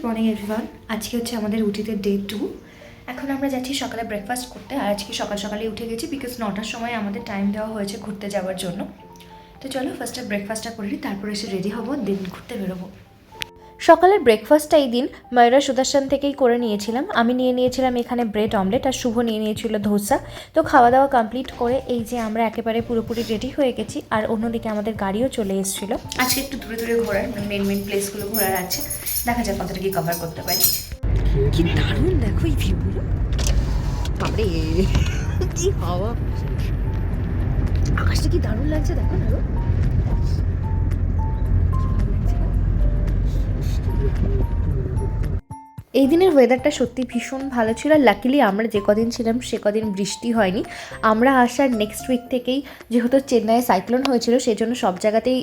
Morning everyone. আজকে হচ্ছে আমাদের উটিতে ডে 2। এখন আমরা যাচ্ছি সকালে ব্রেকফাস্ট করতে। আর আজকে সকাল সকালে উঠে গেছি বিকজ 9টার সময় আমাদের টাইম দেওয়া হয়েছে ঘুরতে যাওয়ার জন্য। তো চলো ফার্স্টে ব্রেকফাস্টটা করে নিই, তারপরে এসে রেডি হবো, দেন ঘুরতে বেরোবো। সকালের ব্রেকফাস্টটা এই দিন ময়ূরা সুদর্শন থেকেই করে নিয়েছিলাম। আমি নিয়ে নিয়েছিলাম এখানে ব্রেড অমলেট, আর শুভ নিয়ে নিয়েছিল ধোসা। তো খাওয়া দাওয়া কমপ্লিট করে এই যে আমরা একেবারে পুরোপুরি রেডি হয়ে গেছি। আর অন্যদিকে আমাদের গাড়িও চলে এসেছিলো। আজকে একটু দূরে দূরে ঘোরার, মেন প্লেসগুলো ঘোরার আছে। দেখা যাক কতটা কি কভার করতে পারি। কি দারুণ দেখো এই ভিউগুলো, বাবারে কি হাওয়া, আকাশটা কি দারুণ লাগছে দেখো না। এই দিনের ওয়েদারটা সত্যি ভীষণ ভালো ছিল। আর লাকিলি আমরা যে কদিন ছিলাম সে কদিন বৃষ্টি হয়নি। আমরা আসার নেক্সট উইক থেকেই যেহেতু চেন্নাইয়ে সাইক্লোন হয়েছিল, সেই জন্য সব জায়গাতেই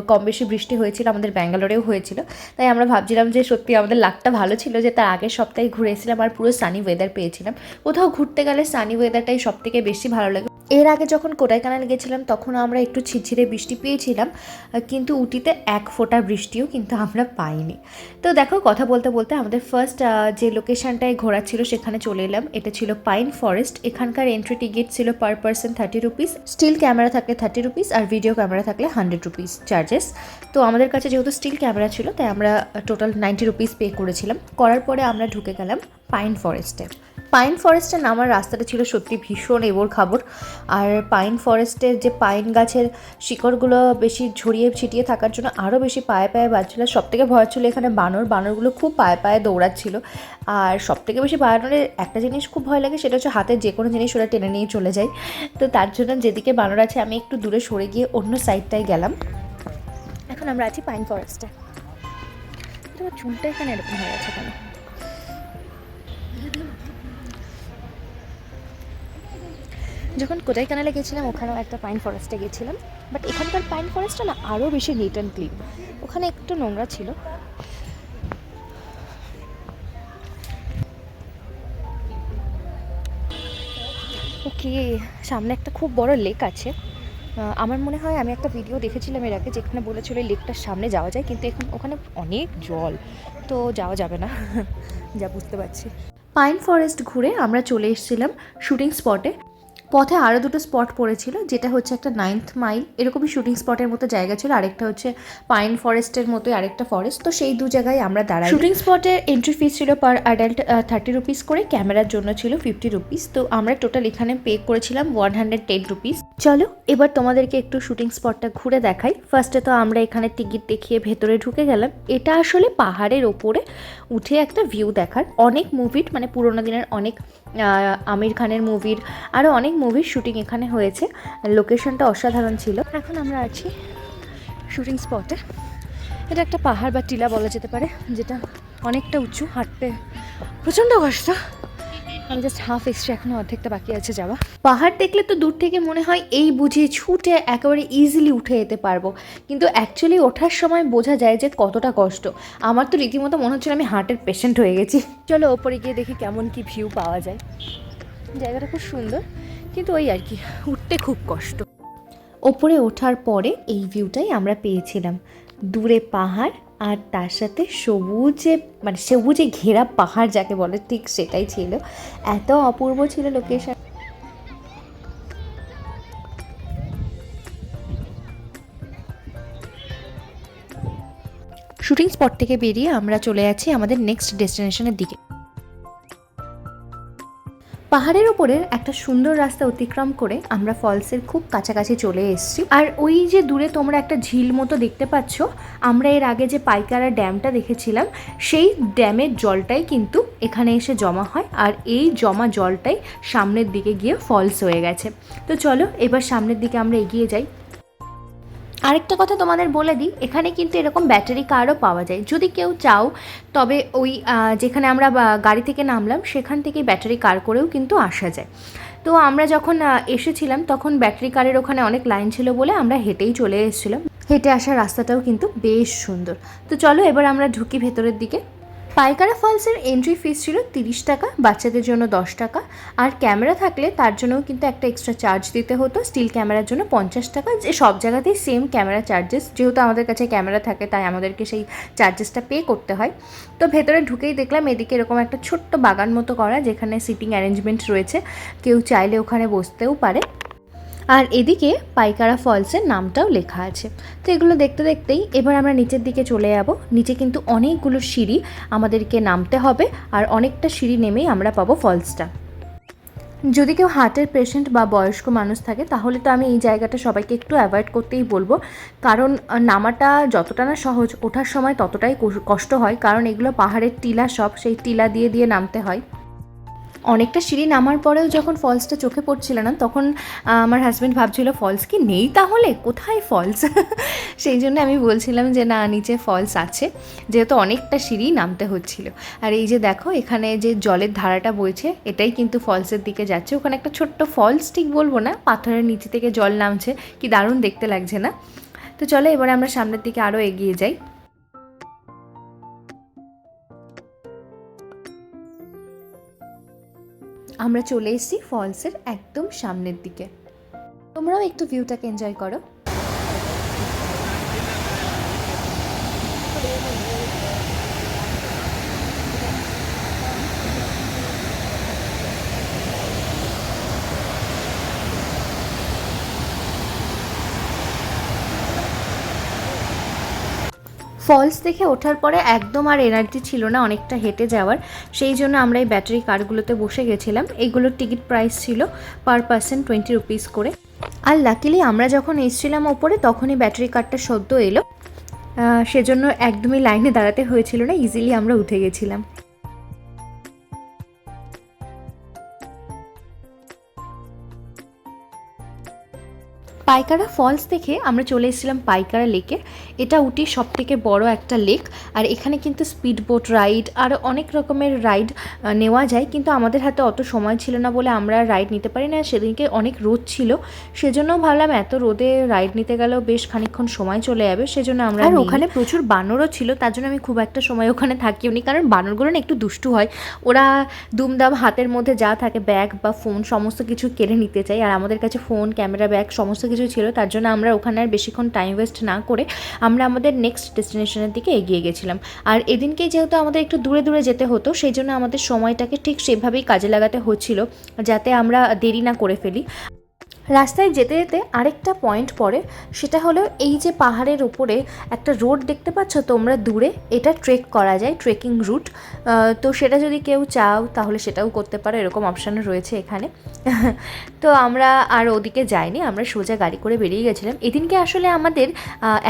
কম বেশি বৃষ্টি হয়েছিল, আমাদের ব্যাঙ্গালোরেও হয়েছিল। তাই আমরা ভাবছিলাম যে সত্যি আমাদের লাকটা ভালো ছিল যে তার আগের সপ্তাহে ঘুরে এসেছিলাম আর পুরো সানি ওয়েদার পেয়েছিলাম। কোথাও ঘুরতে গেলে সানি ওয়েদারটাই সব থেকে বেশি ভালো লাগে। এর আগে যখন কোডাইকানাল গেছিলাম তখন আমরা একটু ঝিরঝিরে বৃষ্টি পেয়েছিলাম, কিন্তু উটিতে এক ফোঁটা বৃষ্টিও কিন্তু আমরা পাইনি। তো দেখো কথা বলতে বলতে আমাদের ফার্স্ট যে লোকেশনটায় ঘোরা ছিল সেখানে চলে এলাম। এটা ছিল পাইন ফরেস্ট। এখানকার এন্ট্রি টিকিট ছিল per person 30 rupees. Still camera থাকলে 30 রুপিস, আর ভিডিও ক্যামেরা থাকলে 100 রুপিস চার্জেস। তো আমাদের কাছে যেহেতু স্টিল ক্যামেরা ছিল তাই আমরা টোটাল 90 রুপিস পে করেছিলাম। করার পরে আমরা ঢুকে গেলাম পাইন ফরেস্টে। পাইন ফরেস্টে নামার রাস্তাটা ছিল সত্যি ভীষণ এবড় খাবড়। আর পাইন ফরেস্টের যে পাইন গাছের শিকড়গুলো বেশি ছড়িয়ে ছিটিয়ে থাকার জন্য আরও বেশি পায়ে পায়ে বাজছিল। সবথেকে ভয় ছিল এখানে বানরগুলো খুব পায়ে পায়ে দৌড়াচ্ছিল। আর সবথেকে বেশি বানরের একটা জিনিস খুব ভয় লাগে, সেটা হচ্ছে হাতের যে কোনো জিনিস ওরা টেনে নিয়ে চলে যায়। তো তার জন্য যেদিকে বানর আছে আমি একটু দূরে সরে গিয়ে অন্য সাইডটায় গেলাম। এখন আমরা আছি পাইন ফরেস্টে। তোমার চুলটা এখানে এরকম হয়ে গেছে কেন? যখন কোডাইকানালে গেছিলাম ওখানেও একটা পাইন ফরেস্টে গেছিলাম, বাট এখানকার পাইন ফরেস্টটা না আরও বেশি নিট অ্যান্ড ক্লিন। ওখানে একটু নোংরা ছিল। ওকে, সামনে একটা খুব বড় লেক আছে। আমার মনে হয় আমি একটা ভিডিও দেখেছিলাম এর আগে যেখানে বলেছিল এই লেকটার সামনে যাওয়া যায়, কিন্তু এখন ওখানে অনেক জল, তো যাওয়া যাবে না যা বুঝতে পারছি। পাইন ফরেস্ট ঘুরে আমরা চলে এসেছিলাম শুটিং স্পটে। পথে আরও দুটো স্পট পড়েছিল, যেটা হচ্ছে একটা 9th মাইল এরকমই শুটিং স্পটের মতো জায়গা ছিল, আরেকটা হচ্ছে পাইন ফরেস্টের মতোই আরেকটা ফরেস্ট। তো সেই দু জায়গায় আমরা দাঁড়াই। শুটিং স্পটের এন্ট্রি ফিস ছিল পার অ্যাডাল্ট 30 রুপিস করে, ক্যামেরার জন্য ছিল 50 রুপিস। তো আমরা টোটাল এখানে পে করেছিলাম 110 রুপিস। চলো এবার তোমাদেরকে একটু শুটিং স্পটটা ঘুরে দেখাই। ফার্স্টে তো আমরা এখানে টিকিট দেখিয়ে ভেতরে ঢুকে গেলাম। এটা আসলে পাহাড়ের ওপরে উঠে একটা ভিউ দেখার। অনেক মুভির মানে পুরোনো দিনের অনেক আমির খানের মুভির আরও অনেক মুভির শুটিং এখানে হয়েছে। লোকেশনটা অসাধারণ ছিল। এখন আমরা আছি শুটিং স্পটে। এটা একটা পাহাড় বা টিলা বলা যেতে পারে, যেটা অনেকটা উঁচু, হাঁটতে প্রচণ্ড কষ্ট। আমি জাস্ট হাফ এসছি, এখনও অর্ধেকটা বাকি আছে যাওয়া। পাহাড় দেখলে তো দূর থেকে মনে হয় এই বুঝে ছুটে একেবারে ইজিলি উঠে যেতে পারবো, কিন্তু অ্যাকচুয়ালি ওঠার সময় বোঝা যায় যে কতটা কষ্ট। আমার তো রীতিমতো মনে হচ্ছিল আমি হার্টের পেশেন্ট হয়ে গেছি। চলো ওপরে গিয়ে দেখি কেমন কি ভিউ পাওয়া যায়। জায়গাটা খুব সুন্দর, কিন্তু ওই আর কি উঠতে খুব কষ্ট। ওপরে ওঠার পরে এই ভিউটাই আমরা পেয়েছিলাম। দূরে পাহাড় আর তার সাথে সবুজে ঘেরা পাহাড় যাকে বলে ঠিক সেটাই ছিল। এত অপূর্ব ছিল লোকেশন। শুটিং স্পট থেকে বেরিয়ে আমরা চলে যাচ্ছি আমাদের নেক্সট ডেস্টিনেশনের দিকে। পাহাড়ের ওপরের একটা সুন্দর রাস্তা অতিক্রম করে আমরা ফলসের খুব কাছাকাছি চলে এসেছি। আর ওই যে দূরে তোমরা একটা ঝিল মতো দেখতে পাচ্ছ, আমরা এর আগে যে পাইকারা ড্যামটা দেখেছিলাম সেই ড্যামের জলটাই কিন্তু এখানে এসে জমা হয়, আর এই জমা জলটাই সামনের দিকে গিয়ে ফলস হয়ে গেছে। তো চলো এবার সামনের দিকে আমরা এগিয়ে যাই। আরেকটা কথা তোমাদের বলে দিই, এখানে কিন্তু এরকম ব্যাটারি কারও পাওয়া যায়। যদি কেউ চাও তবে ওই যেখানে আমরা গাড়ি থেকে নামলাম সেখান থেকে ব্যাটারি কার করেও কিন্তু আসা যায়। তো আমরা যখন এসেছিলাম তখন ব্যাটারি কারের ওখানে অনেক লাইন ছিল বলে আমরা হেঁটেই চলে এসেছিলাম। হেঁটে আসার রাস্তাটাও কিন্তু বেশ সুন্দর। তো চলো এবার আমরা ঢুকি ভেতরের দিকে। পাইকারা ফলসের এন্ট্রি ফিস ছিল 30 টাকা, বাচ্চাদের জন্য 10 টাকা। আর ক্যামেরা থাকলে তার জন্যও কিন্তু একটা এক্সট্রা চার্জ দিতে হতো, স্টিল ক্যামেরার জন্য 50 টাকা। যে সব জায়গাতেই সেম ক্যামেরা চার্জেস, যেহেতু আমাদের কাছে ক্যামেরা থাকে তাই আমাদেরকে সেই চার্জেসটা পে করতে হয়। তো ভেতরে ঢুকেই দেখলাম এদিকে এরকম একটা ছোট্ট বাগান মতো করা, যেখানে সিটিং অ্যারেঞ্জমেন্ট রয়েছে, কেউ চাইলে ওখানে বসতেও পারে। আর এদিকে পাইকারা ফলসের নামটাও লেখা আছে। তো এগুলো দেখতে দেখতেই এবার আমরা নিচের দিকে চলে যাব। নিচে কিন্তু অনেকগুলো সিঁড়ি আমাদেরকে নামতে হবে, আর অনেকটা সিঁড়ি নেমেই আমরা পাবো ফলসটা। যদি কেউ হার্টের পেশেন্ট বা বয়স্ক মানুষ থাকে তাহলে তো আমি এই জায়গাটা সবাইকে একটু অ্যাভয়েড করতেই বলবো, কারণ নামাটা যতটা না সহজ, ওঠার সময় ততটাই কষ্ট হয়, কারণ এগুলো পাহাড়ের টিলা, সব সেই টিলা দিয়ে দিয়ে নামতে হয়। অনেকটা সিঁড়ি নামার পরেও যখন ফলসটা চোখে পড়ছিল না, তখন আমার হাজব্যান্ড ভাবছিল ফলস কি নেই, তাহলে কোথায় ফলস? সেই জন্য আমি বলছিলাম যে না, নিচে ফলস আছে, যেহেতু অনেকটা সিঁড়ি নামতে হচ্ছিল। আর এই যে দেখো এখানে যে জলের ধারাটা বইছে, এটাই কিন্তু ফলসের দিকে যাচ্ছে। ওখানে একটা ছোট্ট ফলস ঠিক বলবো না, পাথরের নিচে থেকে জল নামছে, কি দারুণ দেখতে লাগছে না? তো চলো এবারে আমরা সামনের দিকে আরও এগিয়ে যাই। আমরা চলে এসেছি ফলসের একদম সামনের দিকে। তোমরাও একটু ভিউটাকে এনজয় করো। ফলস দেখে ওঠার পরে একদম আর এনার্জি ছিল না অনেকটা হেঁটে যাওয়ার, সেই জন্য আমরা এই ব্যাটারি কারগুলোতে বসে গেছিলাম। এইগুলোর টিকিট প্রাইস ছিল পার পার্সন 20 রুপিস করে। আর লাকিলি আমরা যখন এসেছিলাম ওপরে তখনই ব্যাটারি কারটা সদ্য এলো, সেজন্য একদমই লাইনে দাঁড়াতে হয়েছিল না, ইজিলি আমরা উঠে গেছিলাম। পাইকারা ফলস দেখে আমরা চলে এসেছিলাম পাইকারা লেকে। এটা উটির সবথেকে বড় একটা লেক, আর এখানে কিন্তু স্পিড বোট রাইড আর অনেক রকমের রাইড নেওয়া যায়, কিন্তু আমাদের হাতে অত সময় ছিল না বলে আমরা রাইড নিতে পারি না। সেদিনকে অনেক রোদ ছিল, সেজন্য ভাবলাম এত রোদে রাইড নিতে গেলেও বেশ খানিকক্ষণ সময় চলে যাবে, সেজন্য আমরা। আর ওখানে প্রচুর বানরও ছিল, তার জন্য আমি খুব একটা সময় ওখানে থাকিও নি, কারণ বানরগুলো না একটু দুষ্টু হয়। ওরা দুমদাম হাতের মধ্যে যা থাকে, ব্যাগ বা ফোন সমস্ত কিছু কেড়ে নিতে চাই, আর আমাদের কাছে ফোন, ক্যামেরা, ব্যাগ সমস্ত কিছু ছিল। তার জন্য আমরা ওখানে আর বেশিক্ষণ টাইম ওয়েস্ট না করে আমরা আমাদের নেক্সট ডেস্টিনেশনের দিকে এগিয়ে গেছিলাম। আর এদিনকে যেহেতু আমাদের একটু দূরে দূরে যেতে হতো, সেই জন্য আমাদের সময়টাকে ঠিক সেভাবেই কাজে লাগাতে হচ্ছিল, যাতে আমরা দেরি না করে ফেলি। রাস্তায় যেতে যেতে আরেকটা পয়েন্ট পড়ে, সেটা হলো এই যে পাহাড়ের ওপরে একটা রোড দেখতে পাচ্ছ তোমরা দূরে, এটা ট্রেক করা যায়, ট্রেকিং রুট। তো সেটা যদি কেউ চাও তাহলে সেটাও করতে পারো, এরকম অপশানও রয়েছে এখানে। তো আমরা আর ওদিকে যাইনি, আমরা সোজা গাড়ি করে বেরিয়ে গেছিলাম। এদিনকে আসলে আমাদের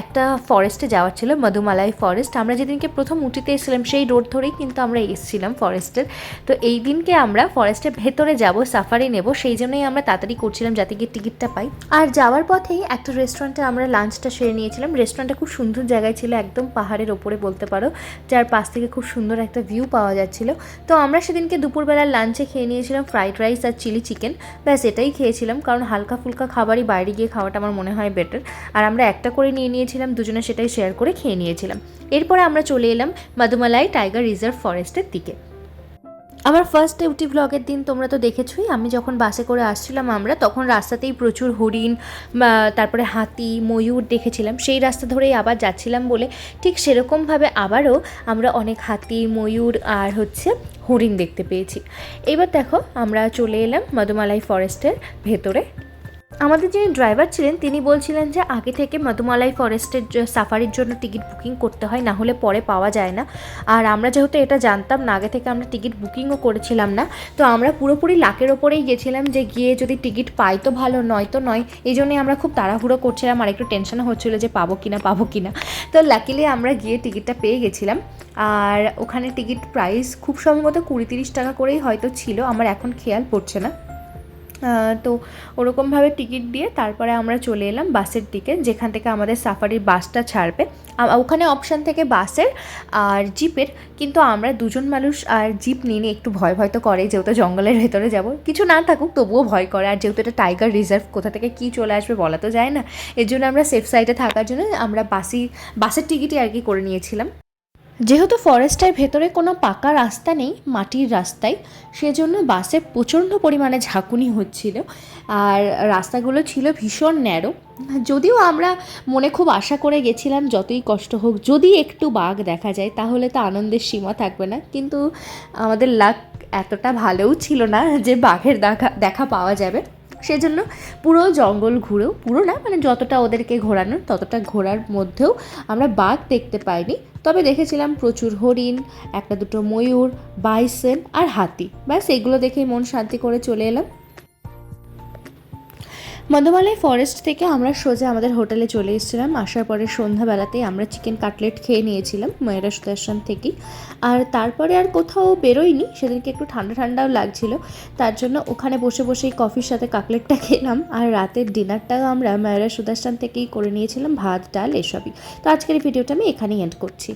একটা ফরেস্টে যাওয়ার ছিল, মধুমালাই ফরেস্ট। আমরা যেদিনকে প্রথম উটিতে এসেছিলাম সেই রোড ধরেই কিন্তু আমরা এসেছিলাম ফরেস্টের। তো এই দিনকে আমরা ফরেস্টের ভেতরে যাব, সাফারি নেব, সেই জন্যই আমরা তাড়াতাড়ি করছিলাম যাতে টিকিটটা পাই। আর যাওয়ার পথেই একটা রেস্টুরেন্টে আমরা লাঞ্চটা সেরে নিয়েছিলাম। রেস্টুরেন্টটা খুব সুন্দর জায়গায় ছিল, একদম পাহাড়ের ওপরে বলতে পারো, যার পাশ থেকে খুব সুন্দর একটা ভিউ পাওয়া যাচ্ছিল। তো আমরা সেদিনকে দুপুরবেলার লাঞ্চে খেয়ে নিয়েছিলাম ফ্রাইড রাইস আর চিলি চিকেন, ব্যাস এটাই খেয়েছিলাম, কারণ হালকা ফুলকা খাবারই বাইরে গিয়ে খাওয়াটা আমার মনে হয় বেটার। আর আমরা একটা করে নিয়ে নিয়েছিলাম, দুজনে সেটাই শেয়ার করে খেয়ে নিয়েছিলাম। এরপরে আমরা চলে এলাম মধুমালাই টাইগার রিজার্ভ ফরেস্টের দিকে। আমার ফার্স্ট উটি ব্লগের দিন তোমরা তো দেখেছোই, আমি যখন বাসে করে আসছিলাম আমরা, তখন রাস্তাতেই প্রচুর হরিণ, তারপরে হাতি, ময়ূর দেখেছিলাম। সেই রাস্তা ধরেই আবার যাচ্ছিলাম বলে ঠিক সেরকমভাবে আবারও আমরা অনেক হাতি, ময়ূর আর হরিণ দেখতে পেয়েছি। এবার দেখো আমরা চলে এলাম মধুমালাই ফরেস্টের ভেতরে। আমাদের যিনি ড্রাইভার ছিলেন তিনি বলছিলেন যে আগে থেকে মধুমালাই ফরেস্টের সাফারির জন্য টিকিট বুকিং করতে হয়, না হলে পরে পাওয়া যায় না। আর আমরা যেহেতু এটা জানতাম না, আগে থেকে আমরা টিকিট বুকিংও করেছিলাম না, তো আমরা পুরোপুরি লাকের ওপরেই গেছিলাম যে গিয়ে যদি টিকিট পাই তো ভালো, নয় তো নয়। এই জন্যই আমরা খুব তাড়াহুড়ো করছিলাম, আর একটু টেনশনও হচ্ছিলো যে পাবো কিনা। তো লাকিলি আমরা গিয়ে টিকিটটা পেয়ে গেছিলাম। আর ওখানে টিকিট প্রাইস খুব সম্ভবত 20-30 টাকা করেই হয়তো ছিল, আমার এখন খেয়াল পড়ছে না। তো ওরকমভাবে টিকিট দিয়ে তারপরে আমরা চলে এলাম বাসের দিকে, যেখান থেকে আমাদের সাফারির বাসটা ছাড়বে। ওখানে অপশান থেকে বাসের আর জিপের, কিন্তু আমরা দুজন মানুষ আর জিপ নিয়ে একটু ভয় তো করে, যেহেতু জঙ্গলের ভেতরে যাব, কিছু না থাকুক তবুও ভয় করে। আর যেহেতু এটা টাইগার রিজার্ভ, কোথা থেকে কী চলে আসবে বলা তো যায় না, এর জন্য আমরা সেফ সাইডে থাকার জন্য আমরা বাসের টিকিটই আর কি করে নিয়েছিলাম। যেহেতু ফরেস্টের ভেতরে কোনো পাকা রাস্তা নেই, মাটির রাস্তায়, সেজন্য বাসে প্রচণ্ড পরিমাণে ঝাঁকুনি হচ্ছিল। আর রাস্তাগুলো ছিল ভীষণ ন্যারো। যদিও আমরা মনে খুব আশা করে গেছিলাম যতই কষ্ট হোক যদি একটু বাঘ দেখা যায় তাহলে তো আনন্দের সীমা থাকবে না, কিন্তু আমাদের লাক এতটা ভালোও ছিল না যে বাঘের দেখা পাওয়া যাবে। সেজন্য পুরো জঙ্গল ঘুরেও, পুরো না মানে যতটা ওদেরকে ঘোরানোর ততটা ঘোরার মধ্যেও আমরা বাঘ দেখতে পাইনি। তবে দেখেছিলাম প্রচুর হরিণ, একটা দুটো ময়ূর, বাইসন আর হাতি। ব্যাস এগুলো দেখেই মন শান্তি করে চলে এলাম। মধুমালাই ফরেস্ট থেকে আমরা সোজা আমাদের হোটেলে চলে এসেছিলাম। আসার পরে সন্ধ্যাবেলাতেই আমরা চিকেন কাটলেট খেয়ে নিয়েছিলাম ময়ূরা সুদর্শন থেকেই। আর তারপরে আর কোথাও বেরোইনি, সেদিনকে একটু ঠান্ডা ঠান্ডাও লাগছিল, তার জন্য ওখানে বসে বসেই কফির সাথে কাটলেটটা খেলাম। আর রাতের ডিনারটাও আমরা ময়ূরা সুদর্শন থেকেই করে নিয়েছিলাম, ভাত ডাল এসবই। তো আজকের এই ভিডিওটা আমি এখানেই এন্ড করছি।